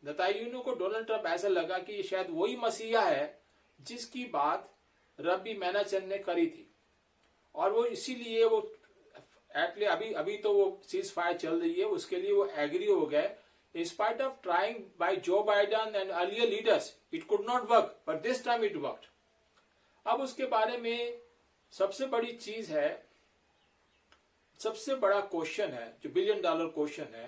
Netanyahu को Donald Trump ऐसा लगा कि ये शायद वही मसीहा है जिसकी बात रब्बी मैनाचन ने करी थी, और वो इसीलिए वो एटली अभी तो वो सीज फायर चल रही है, उसके लिए वो एग्री हो गए। In spite of trying by Joe Biden and earlier leaders, it could not work, but this time it worked. अब उसके बारे में सबसे बड़ी चीज है, सबसे बड़ा क्वेश्चन है, जो $1 बिलियन क्वेश्चन है,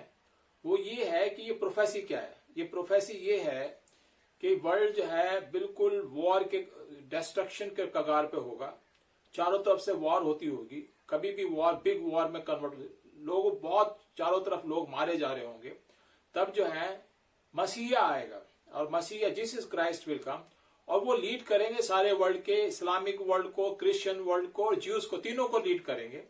वो ये है कि ये प्रोफेसी क्या है। ये प्रोफेसी ये है कि वर्ल्ड जो है बिल्कुल वॉर के डिस्ट्रक्शन के कगार पे होगा, चारों तरफ से वॉर होती होगी, कभी भी वॉर बिग वॉर में कन्वर्ट, लोग बहुत चारों तरफ लोग मारे जा रहे होंगे। तब जो है मसीहा आएगा, और मसीहा जीसस क्राइस्ट विल कम, और वो लीड करेंगे सारे वर्ल्ड के, इस्लामिक वर्ल्ड को, क्रिश्चियन वर्ल्ड को और ज्यूज को, तीनों को लीड करेंगे,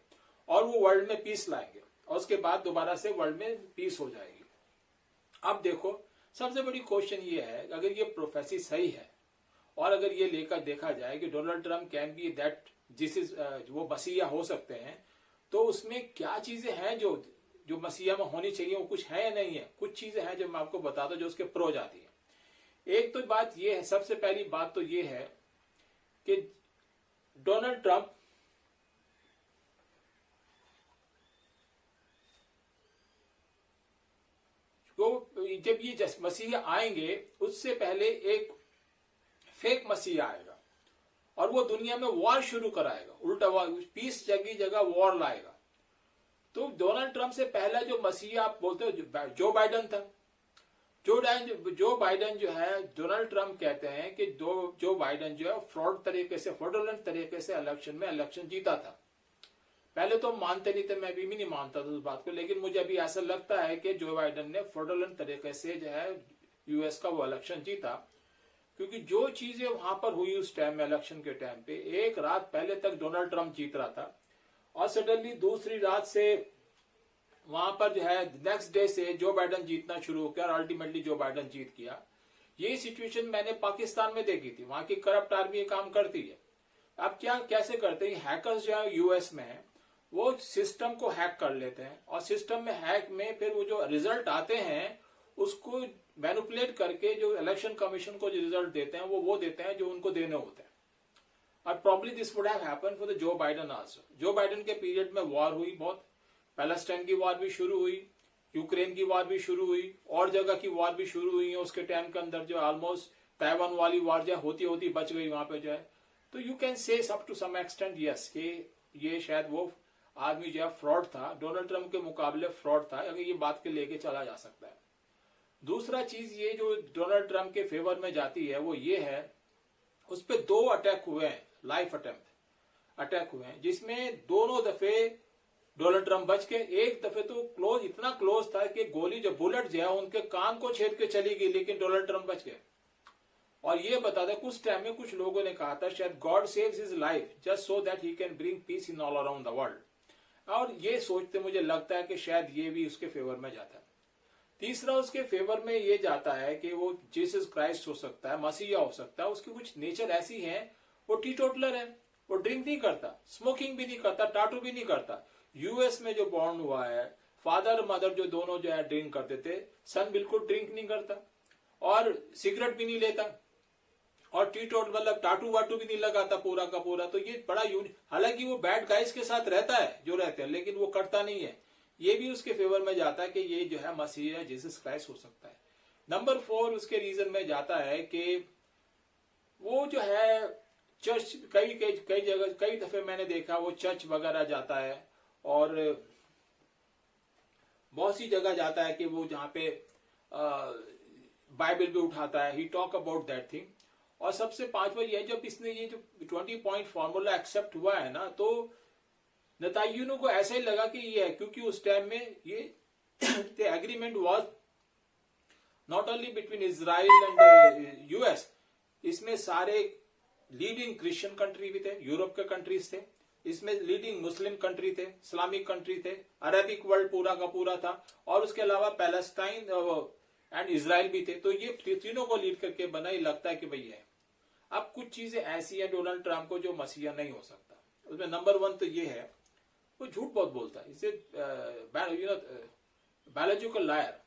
और वो वर्ल्ड में पीस लाएंगे, और उसके बाद दोबारा से वर्ल्ड में पीस हो जाएगी। अब देखो सबसे बड़ी क्वेश्चन ये है, अगर ये प्रोफेसी सही है और अगर ये लेकर देखा जाए कि Donald Trump can be that Jesus, वो मसीहा हो सकते हैं, तो उसमें क्या चीजें हैं जो मसीहा में होनी चाहिए, वो कुछ है या नहीं है। कुछ चीजें हैं जो मैं आपको बताता हूं जो उसके प्रोज आती है। एक तो बात ये है, सबसे पहली बात तो ये है कि डोनाल्ड ट्रंप को जब ये मसीहा आएंगे, उससे पहले एक फेक मसीहा आएगा और वो दुनिया में वॉर शुरू कराएगा, उल्टा वॉर, पीस जगह वॉर लाएगा। तो डोनाल्ड ट्रंप से पहला जो मसीहा आप बोलते हो जो बाइडन था। जो बाइडन जो है, डोनाल्ड ट्रंप कहते हैं कि जो बाइडन जो है फ्रॉड तरीके से, फ्रॉडुलेंट तरीके से इलेक्शन जीता था। पहले तो मानते नहीं थे, मैं भी नहीं मानता था उस बात को, लेकिन मुझे अभी ऐसा लगता है कि जो बाइडन ने फ्रॉडुलेंट तरीके से जो है यूएस का वो इलेक्शन जीता, क्योंकि जो चीजें वहां पर हुई उस टाइम में, इलेक्शन के टाइम पे, एक रात पहले तक डोनाल्ड ट्रंप जीत रहा था, और सडनली दूसरी रात से वहां पर जो है नेक्स्ट डे से जो बाइडन जीतना शुरू हो गया, और अल्टीमेटली जो बाइडन जीत गया। ये सिचुएशन मैंने पाकिस्तान में देखी थी, वहां की करप्ट आर्मी काम करती है। अब क्या कैसे करते हैं हैकर्स जो है यूएस में, वो सिस्टम को हैक कर लेते हैं, और सिस्टम में हैक में फिर वो जो रिजल्ट आते हैं उसको मैनिपुलेट करके जो इलेक्शन कमीशन को जो रिजल्ट देते हैं वो देते हैं जो उनको देने होते हैं। और probably this would have happened for the जो बाइडन आल्सो। जो बाइडन के पीरियड में वॉर हुई बहुत, पैलेस्टाइन की वॉर भी शुरू हुई, यूक्रेन की वॉर भी शुरू हुई, और जगह की वॉर भी शुरू हुई है उसके टाइम के अंदर, जो ऑलमोस्ट ताइवान वाली वॉर जो होती होती बच गई वहां पे जो है। तो you can say up to some extent yes कि ये शायद वो आदमी जो है फ्रॉड था, डोनाल्ड ट्रंप के मुकाबले फ्रॉड था, अगर ये बात के लेके चला जा सकता है। दूसरा चीज ये जो डोनाल्ड ट्रंप के फेवर में जाती है वो ये है, उस पर 2 अटैक हुए हैं, लाइफ अटैक हुए हैं, जिसमें दोनों दफे डोनाल्ड ट्रंप बच के, एक दफे तो क्लोज, इतना क्लोज था कि गोली जो बुलेट जो है उनके कान को छेद के चली गई, लेकिन डोनाल्ड ट्रंप बच गए। और ये बता दें, कुछ टाइम में कुछ लोगों ने कहा था शायद God saves his life just so that he can bring peace in all around the world, और ये सोचते मुझे लगता है कि शायद ये भी उसके फेवर में जाता है। तीसरा उसके फेवर में ये जाता है कि वो जीसस क्राइस्ट हो सकता है, मसीहा हो सकता है, उसकी कुछ नेचर ऐसी है, वो टीटोटलर है, वो ड्रिंक नहीं करता, स्मोकिंग भी नहीं करता, टाटू भी नहीं करता। यूएस में जो बॉर्न हुआ है, फादर मदर जो दोनों जो है ड्रिंक करते थे, सन बिल्कुल ड्रिंक नहीं करता और सिगरेट भी नहीं लेता, और टीटोट मतलब टाटू वाटू भी नहीं लगाता पूरा का पूरा। तो ये बड़ा हालांकि वो बैड गाइज के साथ रहता है जो रहते हैं, लेकिन वो करता नहीं है। ये भी उसके फेवर में जाता है कि ये जो है मसीहा जीसस क्राइस्ट हो सकता है। नंबर 4 उसके रीजन में जाता है कि वो जो है चर्च, कई जगह कई दफे मैंने देखा वो चर्च वगैरह जाता है, और बहुत सी जगह जाता है कि वो जहां पे बाइबल भी उठाता है, ही टॉक अबाउट दैट थिंग। और सबसे 5वां ये, जब इसने ये जो 20 पॉइंट फॉर्मूला एक्सेप्ट हुआ है ना, तो नेतन्याहू को ऐसा ही लगा कि ये है, क्योंकि उस टाइम में ये the agreement was not only between Israel and US, इसमें सारे लीडिंग क्रिश्चियन कंट्री भी थे, यूरोप के कंट्रीज थे, इसमें लीडिंग मुस्लिम कंट्री थे, इस्लामिक कंट्री थे, अरेबिक वर्ल्ड पूरा का पूरा था, और उसके अलावा पैलेस्टाइन एंड इजराइल भी थे। तो ये तीनों को लीड करके बना, ही लगता है कि भाई है। अब कुछ चीजें ऐसी है डोनाल्ड ट्रंप को जो मसीहा नहीं हो सकता। उसमें नंबर 1 तो ये है, वो झूठ बहुत बोलता है, इसे बायोलॉजिकल लायर।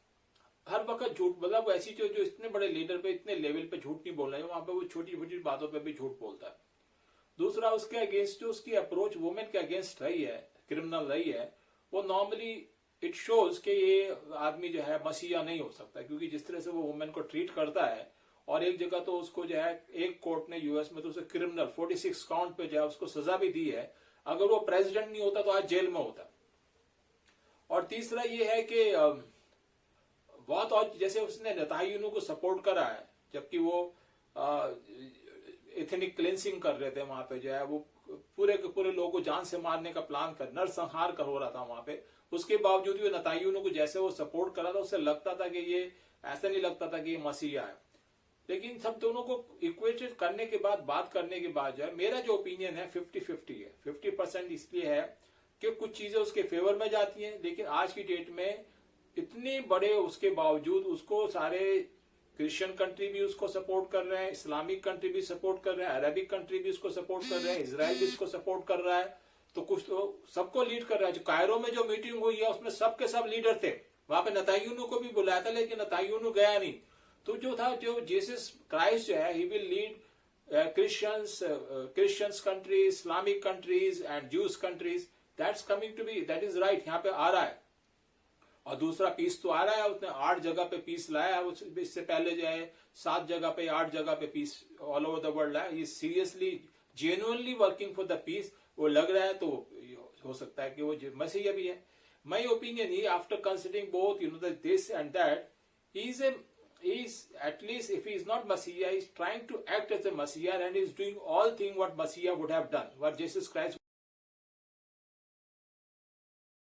हर वक्त झूठ, मतलब ऐसी जो जो इतने बड़े लीडर पे इतने लेवल पे झूठ नहीं बोल रहे हैं, वहां पे वो छोटी छोटी बातों पे भी झूठ बोलता है। दूसरा, उसके अगेंस्ट जो उसकी अप्रोच वुमेन के अगेंस्ट रही है, क्रिमिनल रही है, वो नॉर्मली इट शोज कि ये आदमी जो है मसीहा नहीं हो सकता, क्योंकि जिस तरह से वो वुमेन को ट्रीट करता है। और एक जगह तो उसको जो है एक कोर्ट ने यूएस में तो उसे क्रिमिनल 46 काउंट पे जो है उसको सजा भी दी है। अगर वो प्रेसिडेंट नहीं होता तो आज जेल में होता। और तीसरा ये है कि बहुत, और जैसे उसने नेतान्याहू को सपोर्ट करा है, जबकि वो एथनिक क्लेंसिंग कर रहे थे वहां पे, जो है वो पूरे के पूरे लोगों को जान से मारने का प्लान कर, नरसंहार कर हो रहा था वहां पे। उसके बावजूद भी नेतान्याहू को जैसे वो सपोर्ट करा था, उससे लगता था कि ये, ऐसा नहीं लगता था कि ये मसीहा है। लेकिन सब दोनों को इक्वेटेड करने के बाद, बात करने के बाद जो है, मेरा जो ओपिनियन है 50-50 है। 50% इसलिए है कि कुछ चीजें उसके फेवर में जाती हैं, लेकिन आज की डेट में इतने बड़े उसके बावजूद उसको सारे क्रिश्चियन कंट्री भी उसको सपोर्ट कर रहे हैं, इस्लामिक कंट्री भी सपोर्ट कर रहे हैं, अरबिक कंट्री भी उसको सपोर्ट कर रहे हैं, इजराइल भी उसको सपोर्ट कर रहा है। तो कुछ तो सबको लीड कर रहा है। जो कायरो में जो मीटिंग हुई है उसमें सबके सब लीडर थे। वहां पे नेतान्याहू को भी बुलाया था, लेकिन नेतान्याहू गया नहीं। तो जो था, जो जीसस क्राइस्ट जो है, he will lead Christians countries, Islamic countries and Jews countries. That's coming to be, that is right, यहाँ पे आ रहा है। और दूसरा पीस तो आ रहा है, उसने 8 जगह पे पीस लाया है। इससे पहले जो है 7 जगह पे, 8 जगह पे peace all over the world लाया। ये seriously genuinely working for the peace, वो लग रहा है। तो हो सकता है कि वो मसीहा भी है। My opinion he, after considering both this and that, he's at least, if he is not Messiah, he's trying to act as a Messiah and he's doing all things what Messiah would have done, what Jesus Christ